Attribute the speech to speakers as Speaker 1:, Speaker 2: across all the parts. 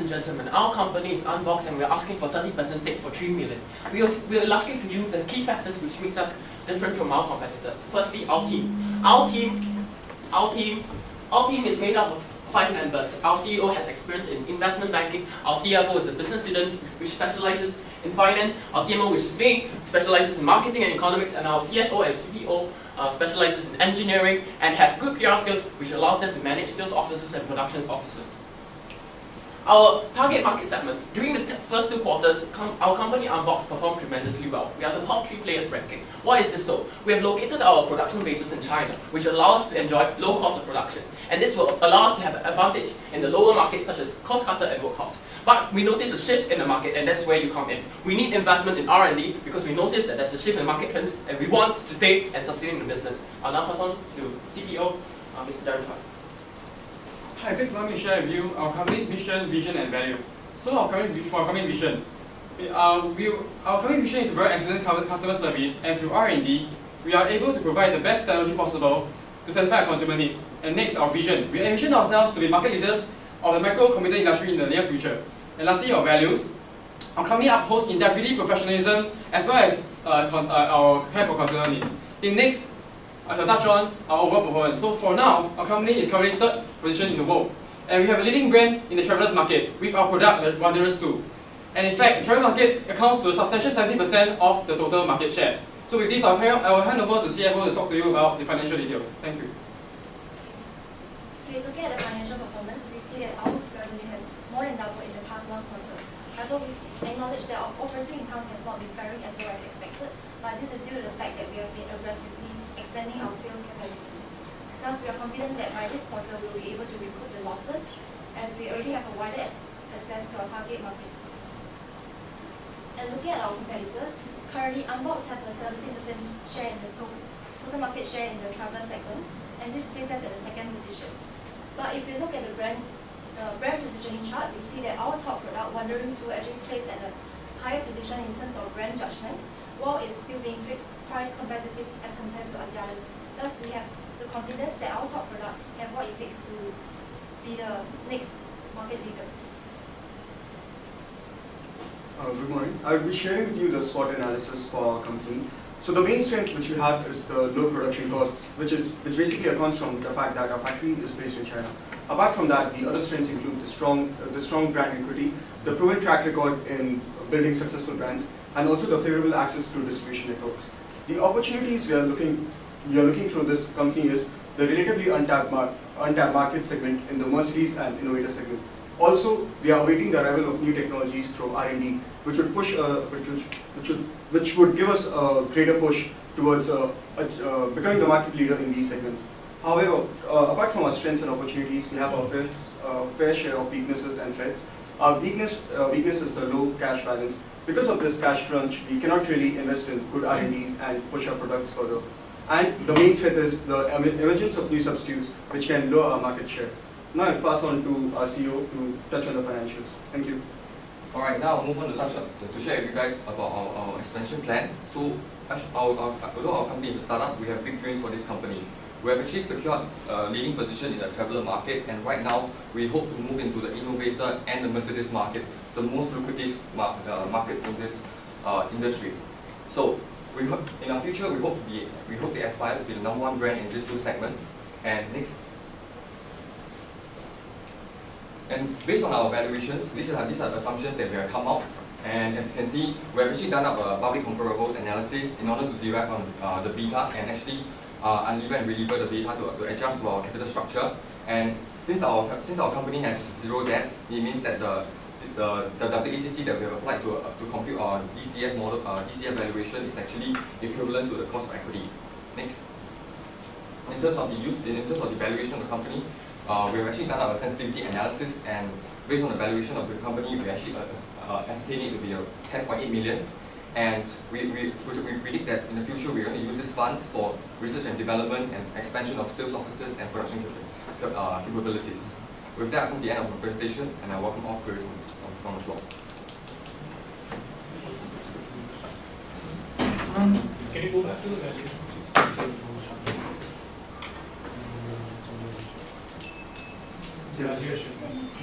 Speaker 1: and gentlemen, our company is Unbox and we're asking for 30% stake for 3 million. We're asking to you the key factors which makes us different from our competitors. Firstly, our team. Our team is made up of 5 members. Our CEO has experience in investment banking. Our CFO is a business student which specializes in finance. Our CMO, which is me, specializes in marketing and economics, and our CSO and CPO specializes in engineering and have good PR skills, which allows them to manage sales officers and production officers. Our target market segments, during the first 2 quarters, our company Unbox performed tremendously well. We are the top 3 players ranking. Why is this so? We have located our production bases in China, which allows us to enjoy low cost of production. And this will allow us to have an advantage in the lower markets such as cost cutter and workhouse. But we notice a shift in the market, and that's where you come in. We need investment in R&D because we notice that there's a shift in market trends and we want to stay and sustain the business. I'll now pass on to CPO, Mr. Darren Choi.
Speaker 2: Hi, please let me share with you our company's mission, vision, and values. So our company vision, our company vision is to provide excellent customer service, and through R&D, we are able to provide the best technology possible to satisfy our consumer needs. And next, our vision. We envision ourselves to be market leaders of the microcomputer industry in the near future. And lastly, our values. Our company upholds integrity, professionalism, as well as our care for consumer needs. In next, I shall touch on our overall performance. So for now, our company is currently 3rd position in the world. And we have a leading brand in the travelers market with our product, the Wanderers 2. And in fact, the travel market accounts to a substantial 70% of the total market share. So with this, I will hand over to CFO to talk to you about the financial details. Thank you.
Speaker 3: Okay, looking at the financial performance, we see that our revenue has more than doubled in the past 1 quarter. However, we acknowledge that our operating income has not been faring as well as expected, but this is due to the fact that we have been aggressively expanding our sales capacity. Thus, we are confident that by this quarter we will be able to recoup the losses as we already have a wider access to our target markets. And looking at our competitors, currently Unbox have a 17% share in the total market share in the traveler segment, and this places us at the 2nd position. But if you look at the brand positioning chart, we see that our top product, Wanderers 2, actually placed at a higher position in terms of brand judgment, while it's still being price competitive as compared to the others. Thus, we have the confidence that our top product have what it takes to be the next market leader.
Speaker 4: Good morning. I will be sharing with you the SWOT analysis for our company. So the main strength which we have is the low production costs, which basically accounts from the fact that our factory is based in China. Apart from that, the other strengths include the strong brand equity, the proven track record in building successful brands, and also the favorable access to distribution networks. The opportunities we are looking through this company is the relatively untapped market segment in the Mercedes and innovator segment. Also, we are awaiting the arrival of new technologies through R&D, which would give us a greater push towards becoming the market leader in these segments. However, apart from our strengths and opportunities, we have a fair share of weaknesses and threats. Our weakness is the low cash balance. Because of this cash crunch, we cannot really invest in good R&Ds and push our products further. And the main threat is the emergence of new substitutes, which can lower our market share. Now I'll pass on to our CEO to touch on the financials. Thank you.
Speaker 5: Alright, now I'll move on to share with you guys about our expansion plan. So, although our company is a startup, we have big dreams for this company. We have actually secured a leading position in the traveler market, and right now we hope to move into the innovator and the Mercedes market, the most lucrative markets in this industry. So, in our future, we hope to aspire to be the #1 brand in these 2 segments. And next. And based on our valuations, these are the assumptions that we have come out. And as you can see, we have actually done up a public comparables analysis in order to derive on the beta and actually unlever and reliver the beta to adjust to our capital structure. And since our company has 0 debts, it means that the WACC that we have applied to compute our DCF model, DCF valuation is actually equivalent to the cost of equity. Next. In terms of the valuation of the company, we have actually done our sensitivity analysis, and based on the valuation of the company, we actually estimate it to be 10.8 million. And we predict that in the future we're going to use these funds for research and development and expansion of sales offices and production capabilities. With that, I come to the end of my presentation, and I welcome all queries from the floor.
Speaker 6: Can you go back to the valuation, please?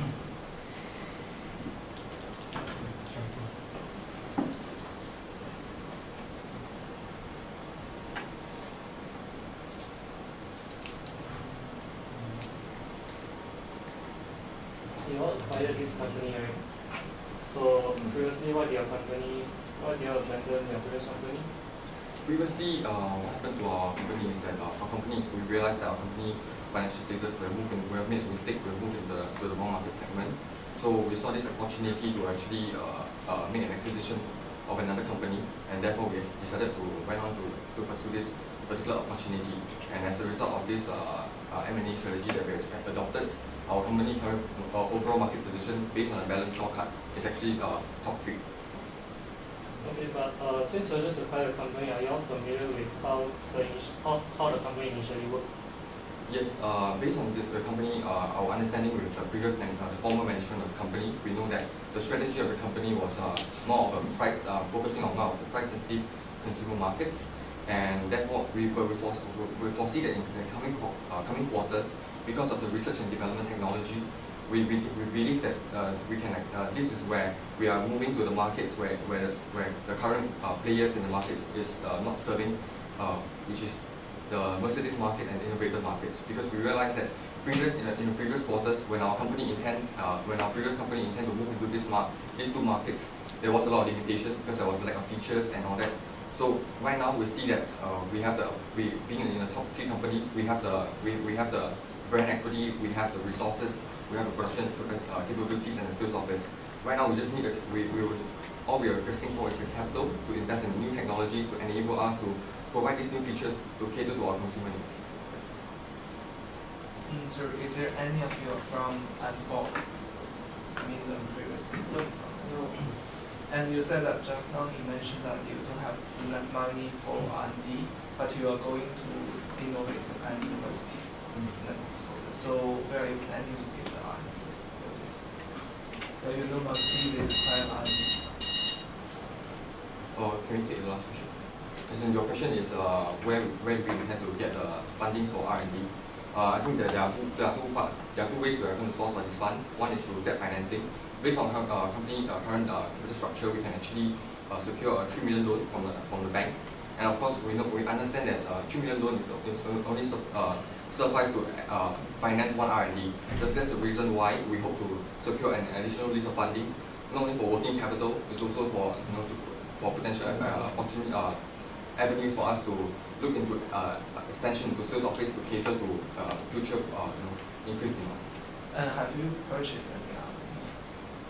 Speaker 6: you all acquired this company, right? So previously, what did you abandon your previous company?
Speaker 5: Previously, what happened to our company is that we realized that our company financial status we have made a mistake, we moved to the wrong market segment. So we saw this opportunity to actually make an acquisition of another company, and therefore we decided to went on to pursue this particular opportunity. And as a result of this M&A strategy that we have adopted, our company current overall market position based on a balanced scorecard is actually top 3.
Speaker 6: Okay, but since you just acquired a company, are you all familiar with how the company initially worked?
Speaker 5: Yes, based on the company, our understanding with the previous former management of the company, we know that the strategy of the company was more of a price, focusing on more of the price-sensitive consumer markets, and therefore we foresee that in the coming quarters, because of the research and development technology, we believe that this is where we are moving to the markets where the current players in the markets is not serving, which is the Mercedes market and innovator markets, because we realized that in the previous quarters, when our previous company intend to move into these two markets, there was a lot of limitation because there was a lack of features and all that. So right now we see that being in the top 3 companies, we have the brand equity, we have the resources, we have the production capabilities and the sales office. Right now we just need all we are requesting for is the capital to invest in new technologies to enable us to provide these new features to cater to our consumer needs.
Speaker 7: So is there any of you from Antwerp? I mean the previously? No. And you said that just now you mentioned that you don't have enough money for R&D, but you are going to innovate and universities. So where are you planning to get the R&D process? So you know mostly they require R&D.
Speaker 5: Can we take the last question? As in your question is where we intend to get the funding for R&D. I think that there are two ways we are going to source for these funds. One is through debt financing. Based on company current capital structure, we can actually secure a 3 million loan from the bank. And of course, we understand that 3 million loan is only suffice to finance one R&D. That's the reason why we hope to secure an additional list of funding, not only for working capital, it's also for for potential opportunity avenues for us to look into expansion into sales office to cater to future increased demand.
Speaker 7: Have you purchased any R&D?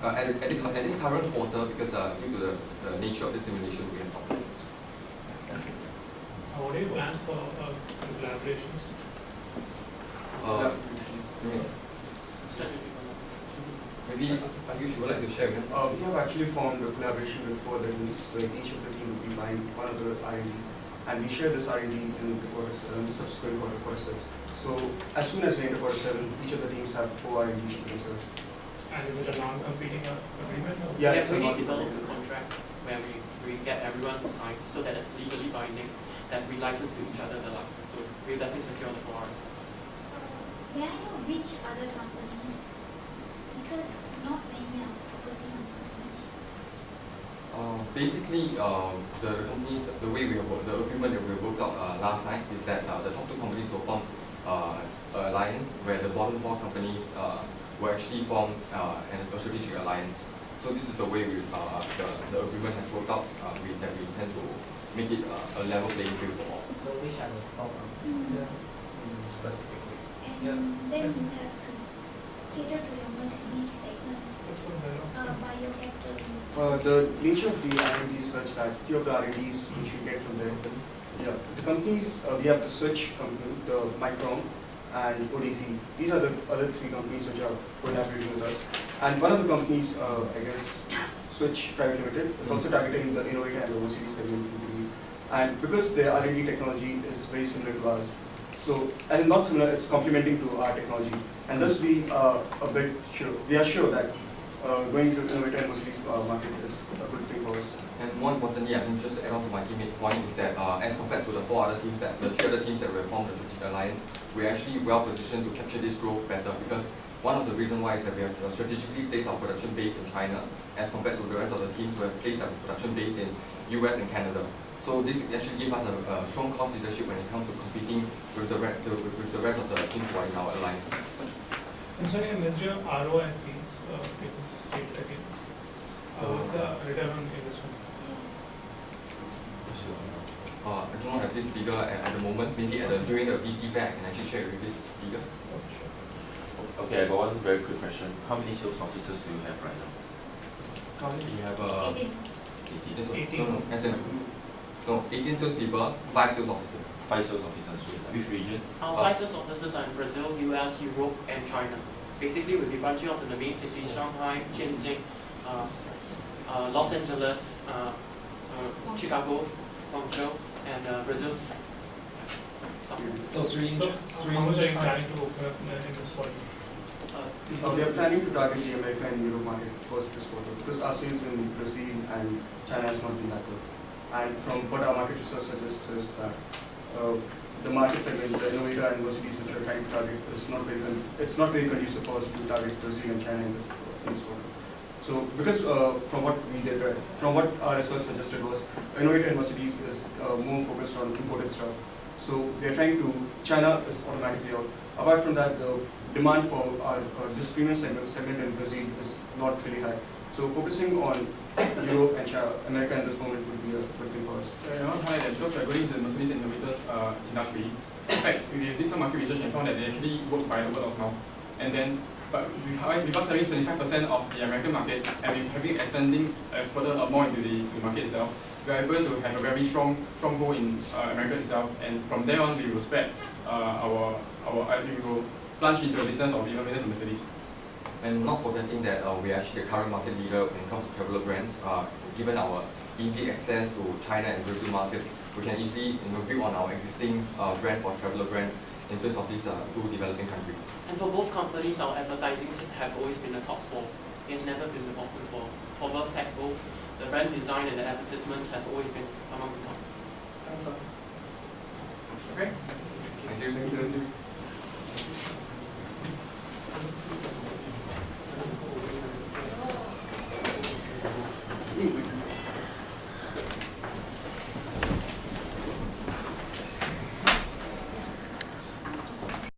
Speaker 5: At this current quarter, because due to the nature of the stimulation, we have not.
Speaker 6: What are your plans for collaborations?
Speaker 5: Maybe Ayush, you would like to share with them?
Speaker 4: We have actually formed a collaboration with 4 other teams, where each of the team will be buying one of the R&D, and we share this R&D in the subsequent quarter 6. So as soon as we enter quarter 7, each of the teams have 4 R&D to themselves.
Speaker 6: And is it a non-competing agreement?
Speaker 4: Yeah,
Speaker 1: Yes,
Speaker 4: it's
Speaker 1: we
Speaker 4: a
Speaker 1: need
Speaker 4: non-
Speaker 1: develop a contract where we get everyone to sign so that it's legally binding, that we license to each other the license. So we definitely secure the 4 R&D.
Speaker 8: May I know which other companies? Because not many are focusing on Mercedes.
Speaker 5: Basically, the companies, the way we have worked, the agreement that we worked out last night is that the top 2 companies will form an alliance where the bottom 4 companies will actually form a strategic alliance. So this is the way the agreement has worked out. That we intend to make it a level playing field for all.
Speaker 9: So which are the top specifically?
Speaker 8: And then you have to cater to your Mercedes segments by your capital.
Speaker 4: The nature of the R&D is such that few of the R&Ds which we get from there, the companies, we have the Switch company, the Micron, and ODC. These are the other 3 companies which are collaborating with us. And one of the companies, I guess, Switch Private Limited, is also targeting the innovator and the Mercedes segment. And because their R&D technology is very similar to ours, so, and not similar, it's complementing to our technology. And thus we are sure that going to innovator and Mercedes market is a good thing for us.
Speaker 5: And more importantly, I think just to add on to my teammate's point is that as compared to the 3 other teams that will form the strategic alliance, we're actually well positioned to capture this growth better, because one of the reasons why is that we have strategically placed our production base in China as compared to the rest of the teams who have placed their production base in US and Canada. So this actually gives us a strong cost leadership when it comes to competing with the rest of the teams who are in our alliance.
Speaker 6: I'm sorry, I missed your ROI, please.
Speaker 9: it's it's a return on investment.
Speaker 5: I do not have this figure at the moment. Maybe during the VC fair, I can actually share with this figure.
Speaker 10: Okay, I got one very quick question. How many sales officers do you have right now?
Speaker 5: Currently, we have
Speaker 3: 18.
Speaker 10: 18.
Speaker 5: No, as in, no, 18 salespeople, 5 sales officers.
Speaker 10: 5 sales officers. Which region?
Speaker 1: Our 5 sales officers are in Brazil, US, Europe, and China. Basically, we'll be branching out to the main cities: Shanghai, Tianjin, Los Angeles, Chicago, Guangzhou, and Brazil's.
Speaker 7: So three.
Speaker 9: So how much are you planning to open up in this quarter?
Speaker 4: We are planning to target the American and Europe market first this quarter because our sales in Brazil and China has not been that good. And from what our market research suggests is that the market segment, the innovator and universities which we are trying to target is not very conducive for us to target Brazil and China in this quarter. So because from what we did, from what our research suggested was, innovator universities is more focused on imported stuff. So we are trying to, China is automatically out. Apart from that, the demand for our this premium segment in Brazil is not really high. So focusing on Europe and China, America at this moment would be a good thing for us.
Speaker 2: So I want to highlight that because we are going into the Mercedes innovators industry. In fact, we did some market research and found that they actually work by the word of mouth. And then, because having 75% of the American market and we having expanding further more into the market itself, we are able to have a very strong hold in America itself. And from there on, we will spread we will plunge into the business of innovators and Mercedes.
Speaker 5: And not forgetting that we are actually the current market leader when it comes to traveler brands. Given our easy access to China and Brazil markets, we can easily build on our existing brand for traveler brands in terms of these 2 developing countries.
Speaker 1: And for both companies, our advertising have always been the top 4. It has never been the bottom 4. For Vertec, both the brand design and the advertisements have always been among the top.
Speaker 2: Okay?
Speaker 5: Thank you.
Speaker 4: Thank you.